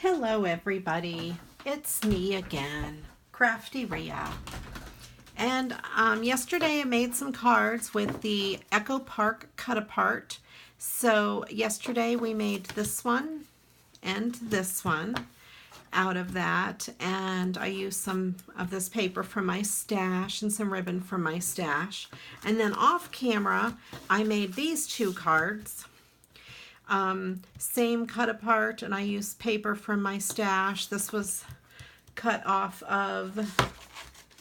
Hello everybody, it's me again, CraftyRia. And yesterday I made some cards with the Echo Park cut apart. So yesterday we made this one and this one out of that, and I used some of this paper from my stash and some ribbon from my stash. And then off camera I made these two cards. Same cut apart, and I used paper from my stash. This was cut off of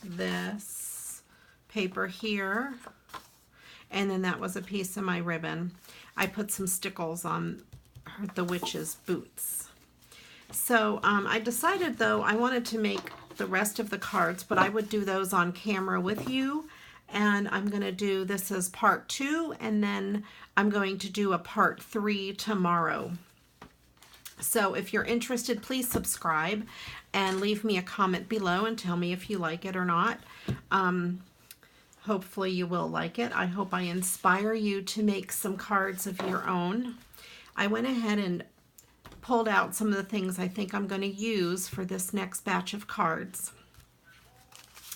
this paper here, and then that was a piece of my ribbon. I put some stickles on the witch's boots. So I decided though I wanted to make the rest of the cards, but I would do those on camera with you. And I'm going to do this as part 2, and then I'm going to do a part 3 tomorrow. So if you're interested, please subscribe and leave me a comment below and tell me if you like it or not. Hopefully you will like it. I hope I inspire you to make some cards of your own. I went ahead and pulled out some of the things I think I'm going to use for this next batch of cards.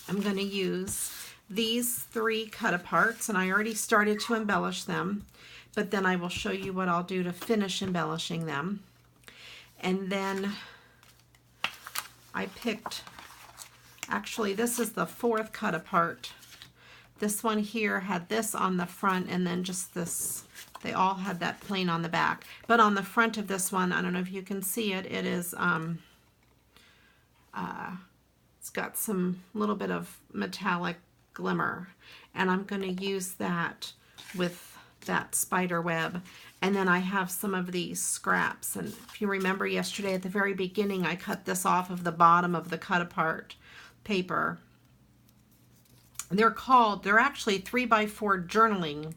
I'm going to use these 3 cut aparts, and I already started to embellish them, but then I will show you what I'll do to finish embellishing them. And then I picked, actually this is the 4th cut apart. This one here had this on the front, and then just this, they all had that plain on the back. But on the front of this one, I don't know if you can see it, it is it's got some little bit of metallic glimmer, and I'm going to use that with that spider web. And then I have some of these scraps, and if you remember yesterday at the very beginning I cut this off of the bottom of the cut apart paper. They're actually 3x4 journaling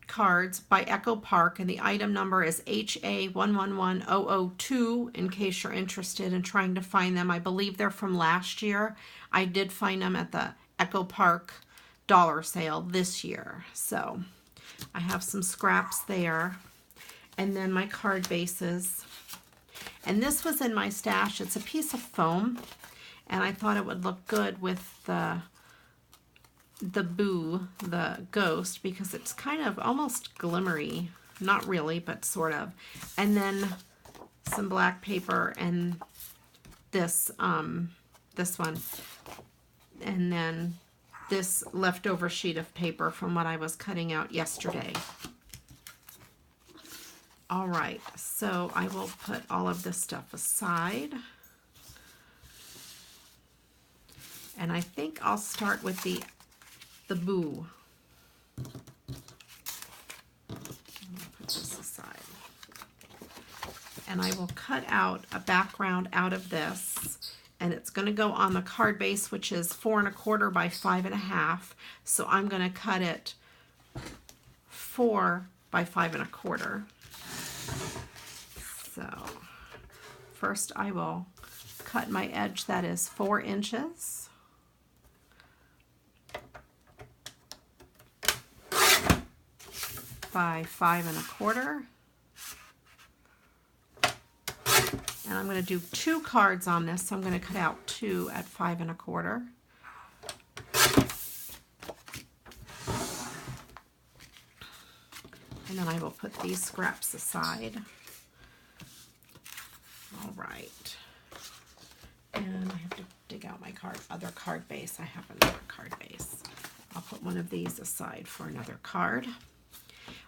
cards by Echo Park, and the item number is HA111002 in case you're interested in trying to find them. I believe they're from last year. I did find them at the Echo Park dollar sale this year. So I have some scraps there, and then my card bases. And this was in my stash. It's a piece of foam, and I thought it would look good with the ghost, because it's kind of almost glimmery, not really, but sort of. And then some black paper and this this one, and then this leftover sheet of paper from what I was cutting out yesterday. All right, so I will put all of this stuff aside. And I think I'll start with the boo. Put this aside. And I will cut out a background out of this, and it's going to go on the card base, which is 4 1/4 by 5 1/2. So I'm going to cut it 4 by 5 1/4. So first I will cut my edge that is 4 inches. By 5 1/4. And I'm going to do 2 cards on this, so I'm going to cut out 2 at 5 1/4. And then I will put these scraps aside. All right. And I have to dig out my other card base. I have another card base. I'll put one of these aside for another card.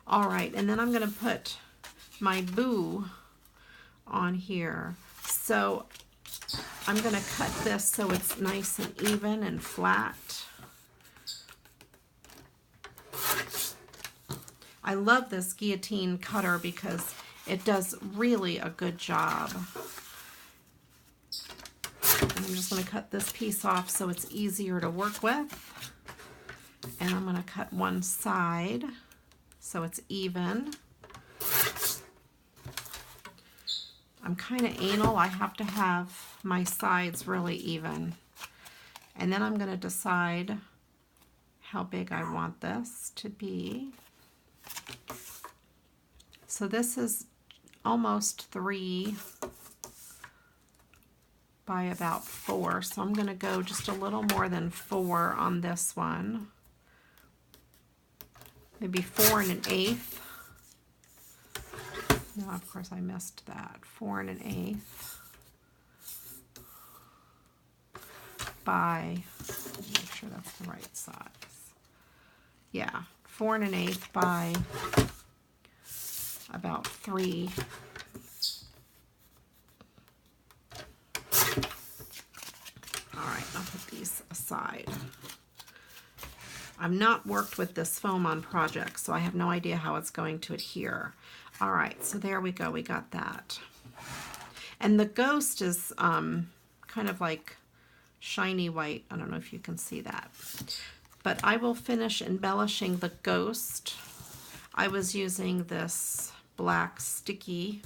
All right, and then I'm going to put my boo on here. So I'm going to cut this so it's nice and even and flat. I love this guillotine cutter because it does really a good job. And I'm just going to cut this piece off so it's easier to work with. And I'm going to cut one side so it's even. I'm kind of anal. I have to have my sides really even. And then I'm going to decide how big I want this to be. So this is almost 3 by about 4, so I'm going to go just a little more than 4 on this one. Maybe 4 1/8. No, of course I missed that. 4 1/8 by, make sure that's the right size. Yeah, 4 1/8 by about 3. All right, I'll put these aside. I've not worked with this foam on projects, so I have no idea how it's going to adhere. All right, so there we go, we got that. And the ghost is kind of like shiny white. I don't know if you can see that. But I will finish embellishing the ghost. I was using this black sticky,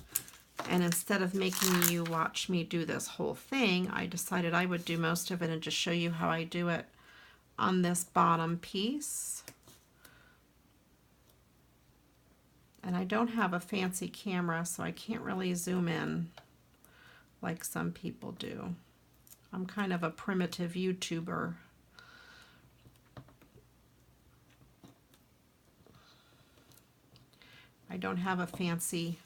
and instead of making you watch me do this whole thing, I decided I would do most of it and just show you how I do it on this bottom piece. And I don't have a fancy camera, so I can't really zoom in like some people do. I'm kind of a primitive YouTuber. I don't have a fancy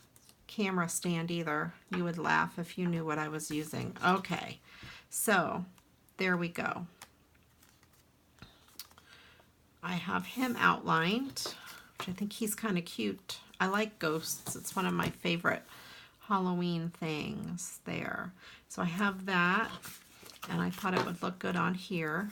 camera stand either. You would laugh if you knew what I was using. Okay, so there we go. I have him outlined, which I think he's kind of cute. I like ghosts. It's one of my favorite Halloween things there. So I have that, and I thought it would look good on here.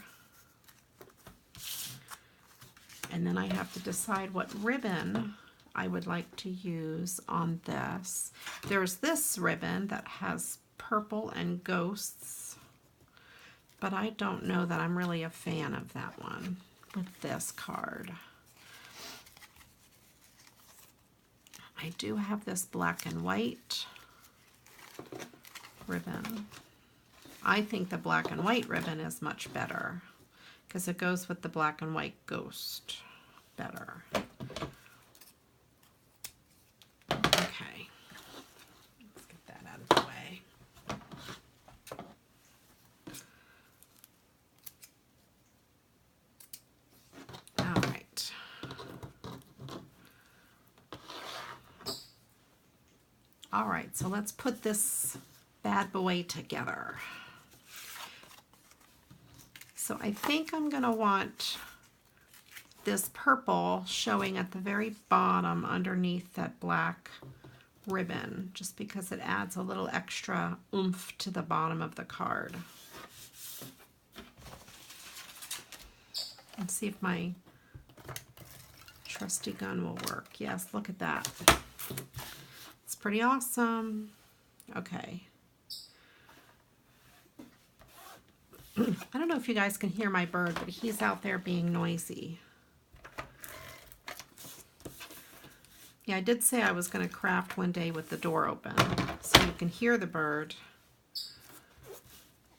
And then I have to decide what ribbon I would like to use on this. There's this ribbon that has purple and ghosts, but I don't know that I'm really a fan of that one with this card. I do have this black and white ribbon. I think the black and white ribbon is much better because it goes with the black and white ghost better. Okay, let's get that out of the way. All right. All right, so let's put this bad boy together. So I think I'm going to want this purple showing at the very bottom underneath that black ribbon, just because it adds a little extra oomph to the bottom of the card. Let's see if my trusty gun will work. Yes, look at that. It's pretty awesome. Okay. I don't know if you guys can hear my bird, but he's out there being noisy. Yeah, I did say I was going to craft one day with the door open, so you can hear the bird.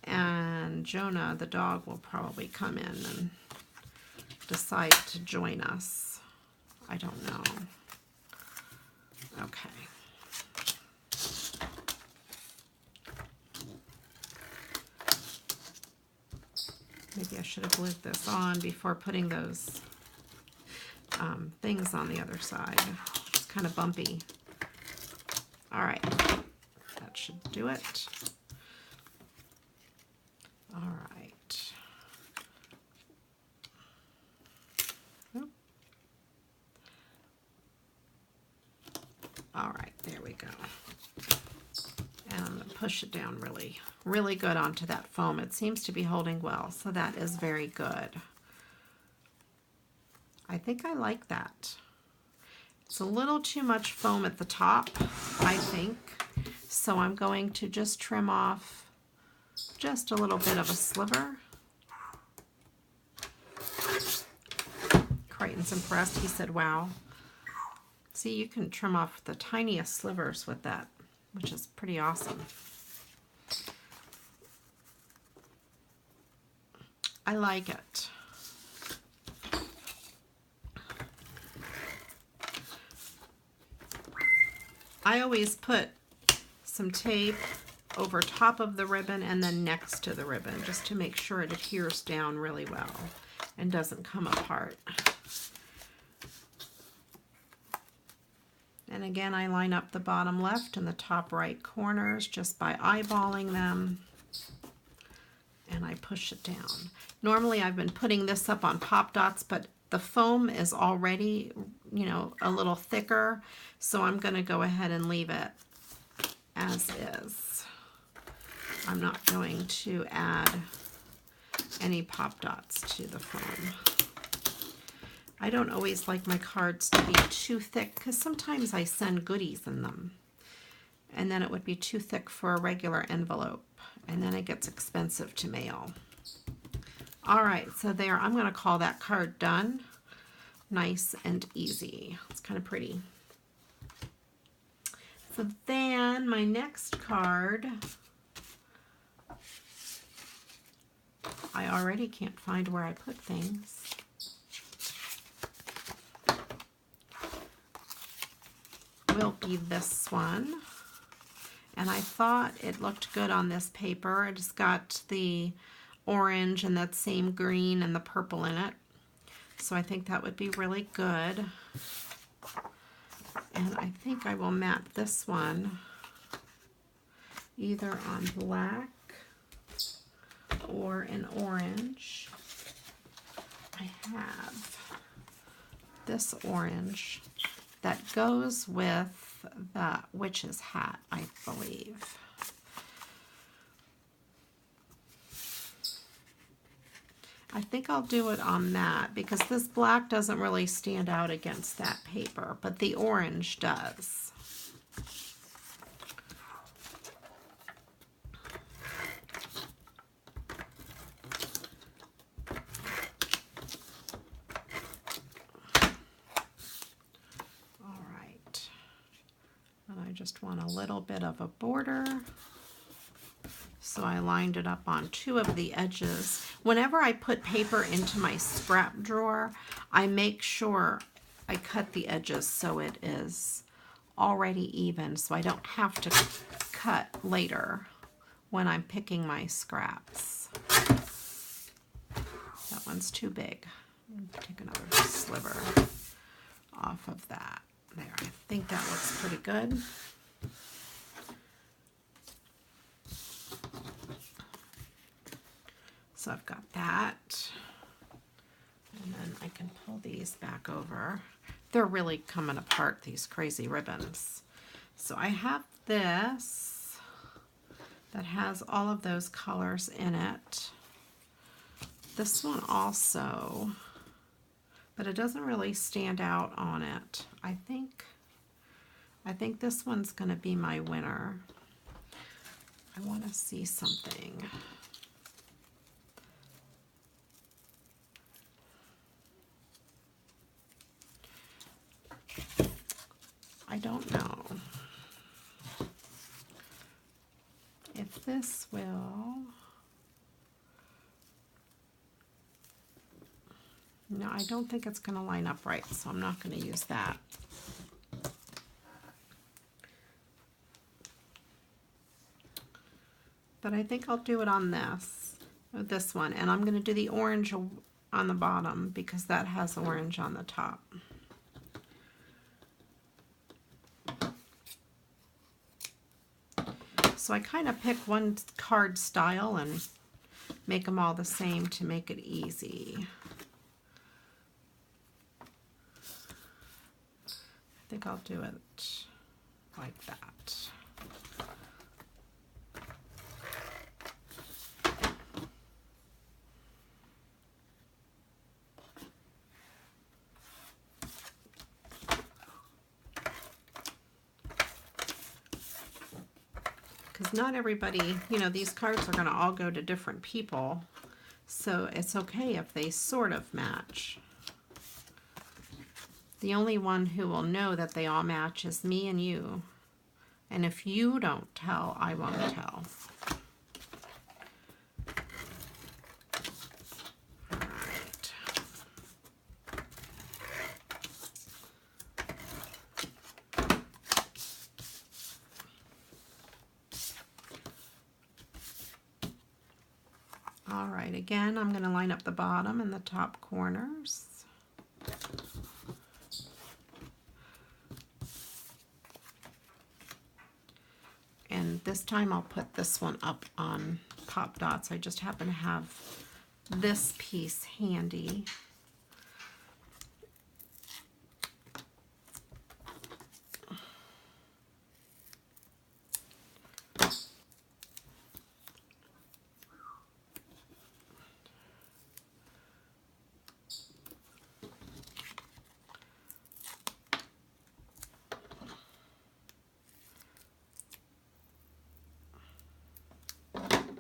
And Jonah, the dog, will probably come in and decide to join us. I don't know. Okay. Maybe I should have glued this on before putting those things on the other side. It's kind of bumpy. All right, that should do it. All right. Oop. All right, there we go. And I'm going to push it down really good onto that foam. It seems to be holding well, so that is very good. I think I like that. It's a little too much foam at the top, I think, so I'm going to just trim off just a little bit of a sliver. Crichton's impressed. He said, wow. See, you can trim off the tiniest slivers with that, which is pretty awesome. I like it. I always put some tape over top of the ribbon and then next to the ribbon just to make sure it adheres down really well and doesn't come apart. And again, I line up the bottom left and the top right corners just by eyeballing them, and I push it down. Normally I've been putting this up on pop dots, but the foam is already, you know, a little thicker, so I'm going to go ahead and leave it as is. I'm not going to add any pop dots to the foam. I don't always like my cards to be too thick because sometimes I send goodies in them, and then it would be too thick for a regular envelope, and then it gets expensive to mail. All right, so there, I'm going to call that card done. Nice and easy. It's kind of pretty. So then my next card, I already can't find where I put things. Will be this one. And I thought it looked good on this paper. It just got the orange and that same green and the purple in it. So I think that would be really good. And I think I will mat this one either on black or an orange. I have this orange that goes with the witch's hat, I believe. I think I'll do it on that because this black doesn't really stand out against that paper, but the orange does. I just want a little bit of a border. So I lined it up on two of the edges. Whenever I put paper into my scrap drawer, I make sure I cut the edges so it is already even, so I don't have to cut later when I'm picking my scraps. That one's too big. Take another sliver off of that. There, I think that looks pretty good. So I've got that. And then I can pull these back over. They're really coming apart, these crazy ribbons. So I have this that has all of those colors in it. This one also, but it doesn't really stand out on it. I think this one's going to be my winner. I want to see something. I don't know if this will. No, I don't think it's going to line up right, so I'm not going to use that. But I think I'll do it on this one, and I'm going to do the orange on the bottom because that has orange on the top. So I kind of pick one card style and make them all the same to make it easy. I think I'll do it like that. Because not everybody, you know, these cards are going to all go to different people, so it's okay if they sort of match. The only one who will know that they all match is me and you. And if you don't tell, I won't tell. All right. All right, again, I'm going to line up the bottom and the top corners. And this time I'll put this one up on pop dots. I just happen to have this piece handy.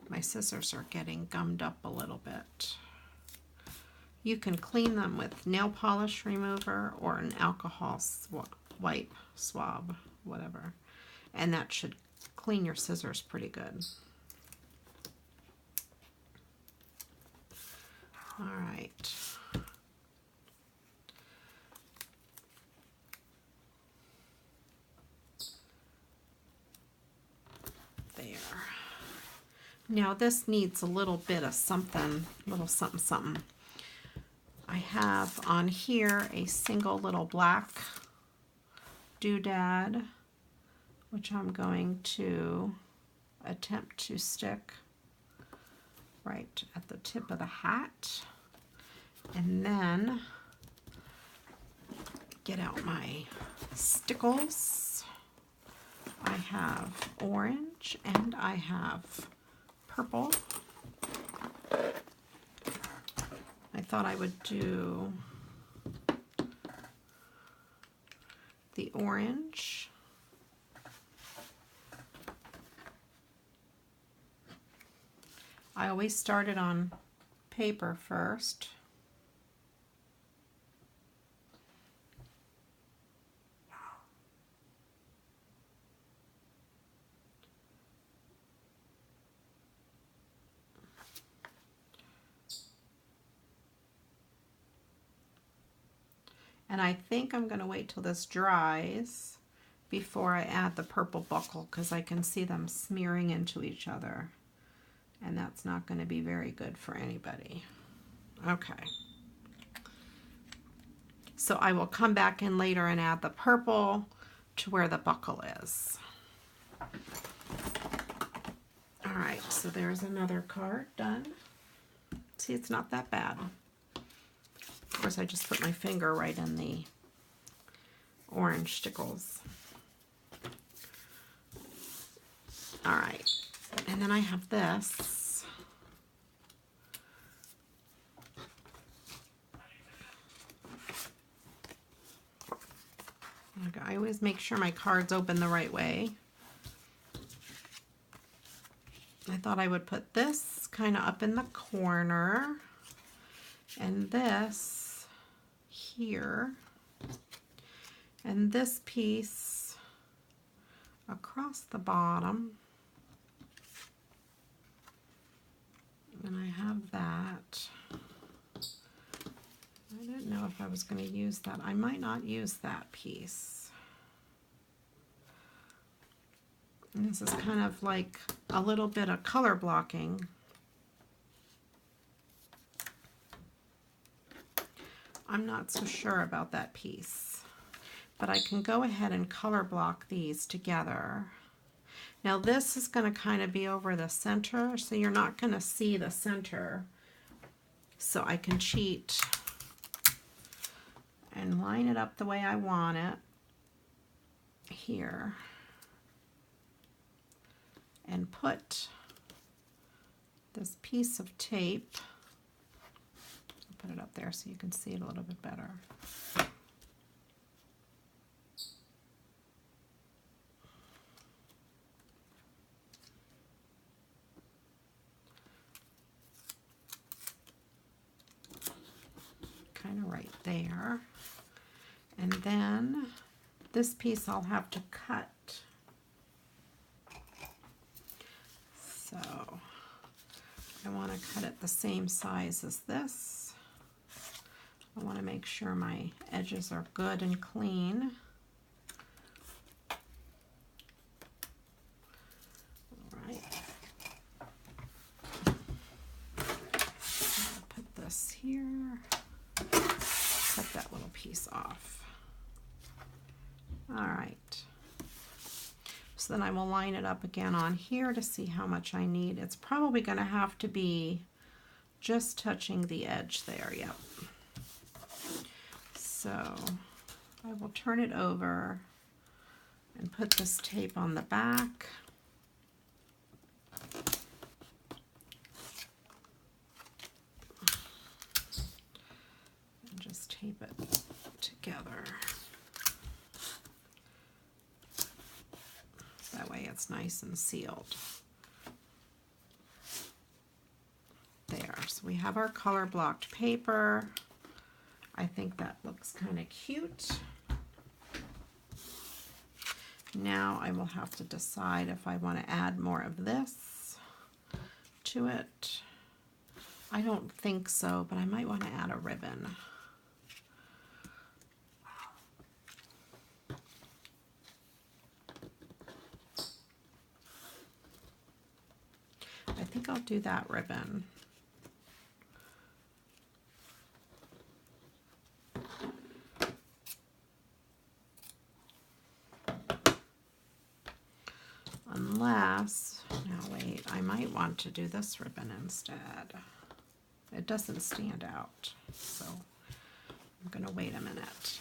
My scissors are getting gummed up a little bit. You can clean them with nail polish remover or an alcohol wipe swab, whatever, and that should clean your scissors pretty good. All right. There. Now this needs a little bit of something, little something something. I have on here a single little black doodad, which I'm going to attempt to stick right at the tip of the hat, and then get out my stickles. I have orange and I have purple. I thought I would do the orange. I always start it on paper first. And I think I'm going to wait till this dries before I add the purple buckle, because I can see them smearing into each other. And that's not going to be very good for anybody. Okay. So I will come back in later and add the purple to where the buckle is. All right, so there's another card done. See, it's not that bad. Of course, I just put my finger right in the orange stickles. All right, and then I have this. I always make sure my cards open the right way. I thought I would put this kind of up in the corner and this here and this piece across the bottom, and I have that. I didn't know if I was going to use that. I might not use that piece. And this is kind of like a little bit of color blocking. I'm not so sure about that piece, but I can go ahead and color block these together. Now this is going to kind of be over the center, so you're not going to see the center. So I can cheat and line it up the way I want it here and put this piece of tape, I'll put it up there so you can see it a little bit better. Kind of right there. And then this piece I'll have to cut. So I want to cut it the same size as this. I want to make sure my edges are good and clean. All right. piece off. All right. So then I will line it up again on here to see how much I need. It's probably going to have to be just touching the edge there. Yep. So I will turn it over and put this tape on the back. And just tape it together. That way it's nice and sealed. There, so we have our color blocked paper. I think that looks kind of cute. Now I will have to decide if I want to add more of this to it. I don't think so, but I might want to add a ribbon. I think I'll do that ribbon. Unless, now wait, I might want to do this ribbon instead. It doesn't stand out, so I'm going to wait a minute.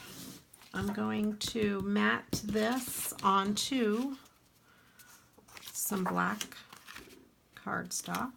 I'm going to mat this onto some black cardstock.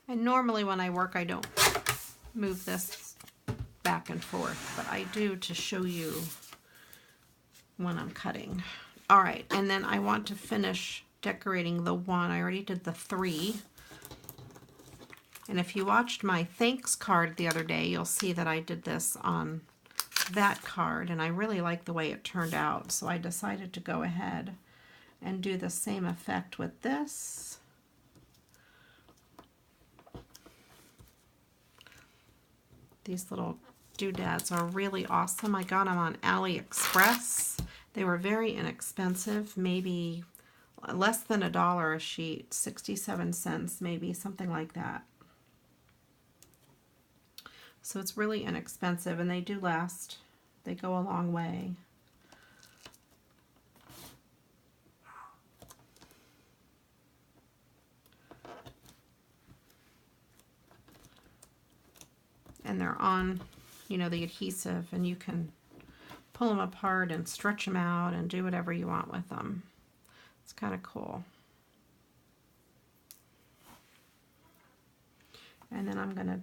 And normally when I work, I don't move this back and forth, but I do to show you when I'm cutting. All right, and then I want to finish decorating the one. I already did the 3. And if you watched my thanks card the other day, you'll see that I did this on that card, and I really like the way it turned out. So I decided to go ahead and do the same effect with this. These little doodads are really awesome. I got them on AliExpress. They were very inexpensive, maybe less than $1 a sheet, 67 cents maybe, something like that. So it's really inexpensive, and they do last. They go a long way. And they're on, you know, the adhesive, and you can pull them apart and stretch them out and do whatever you want with them. It's kind of cool. And then I'm going to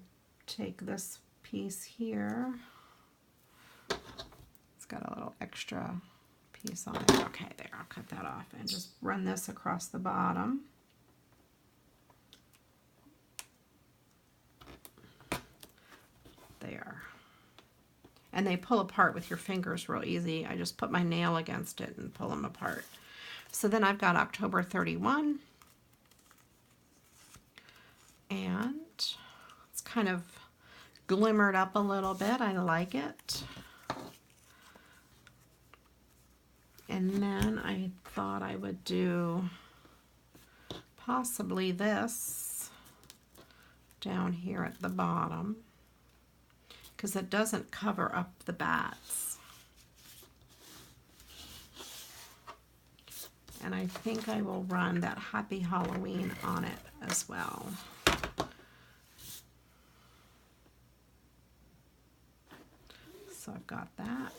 take this piece here. It's got a little extra piece on it. Okay, there, I'll cut that off and just run this across the bottom. There. And they pull apart with your fingers real easy. I just put my nail against it and pull them apart. So then I've got October 31. And it's kind of glimmered up a little bit. I like it. And then I thought I would do possibly this down here at the bottom, because it doesn't cover up the bats. And I think I will run that Happy Halloween on it as well. So I've got that.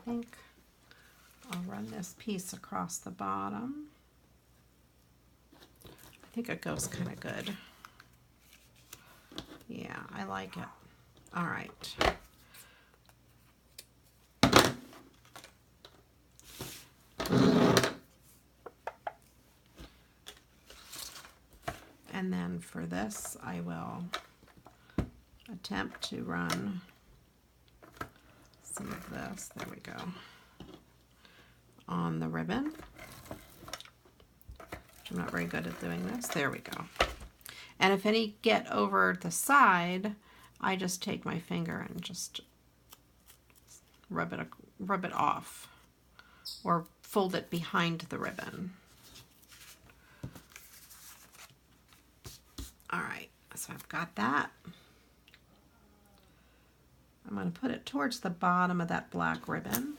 think I'll run this piece across the bottom. I think it goes kind of good. Yeah, I like it. All right. And then for this, I will attempt to run some of this, there we go, on the ribbon. I'm not very good at doing this. There we go. And if any get over the side, I just take my finger and just rub it off, or fold it behind the ribbon. All right, so I've got that. I'm going to put it towards the bottom of that black ribbon.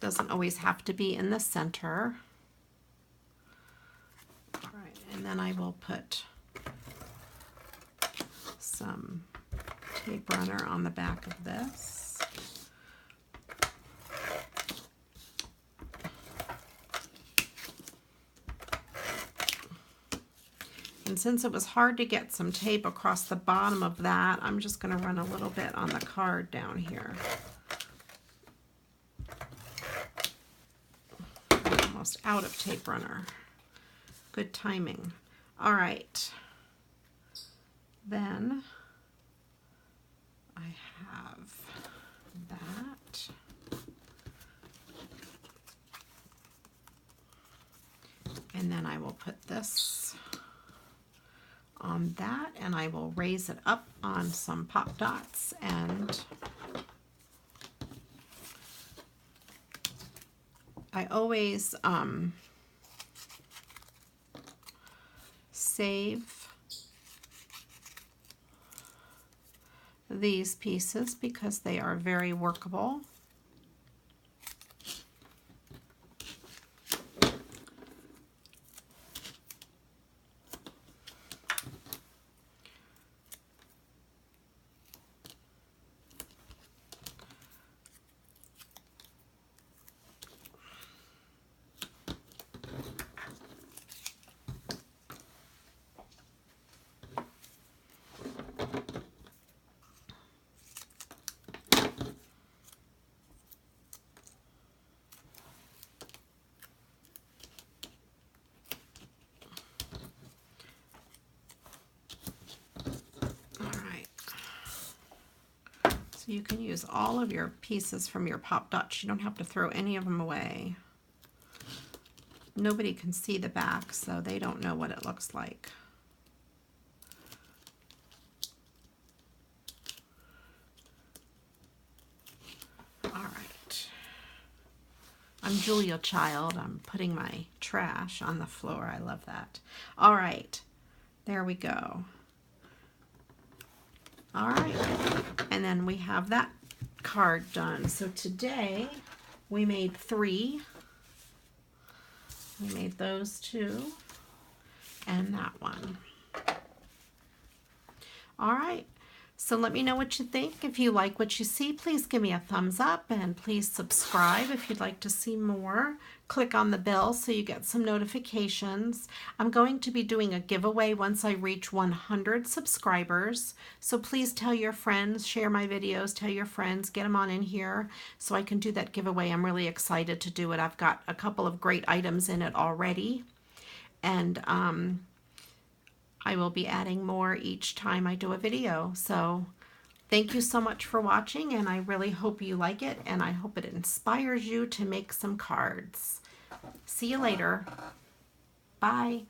Doesn't always have to be in the center. All right, and then I will put some tape runner on the back of this. And since it was hard to get some tape across the bottom of that, I'm just going to run a little bit on the card down here. I'm almost out of tape runner. Good timing. All right. Then I have that. And then I will put this on that, and I will raise it up on some pop dots, and I always save these pieces because they are very workable. So you can use all of your pieces from your pop dots. You don't have to throw any of them away. Nobody can see the back, so they don't know what it looks like. All right. I'm Julia Child. I'm putting my trash on the floor. I love that. All right. There we go. All right, and then we have that card done. So today we made 3. We made those 2 and that one. All right, so let me know what you think. If you like what you see, please give me a thumbs up, and please subscribe if you'd like to see more. Click on the bell so you get some notifications. I'm going to be doing a giveaway once I reach 100 subscribers. So please tell your friends, share my videos, tell your friends, get them on in here so I can do that giveaway. I'm really excited to do it. I've got a couple of great items in it already. And I will be adding more each time I do a video. So thank you so much for watching, and I really hope you like it, and I hope it inspires you to make some cards. See you later. Bye.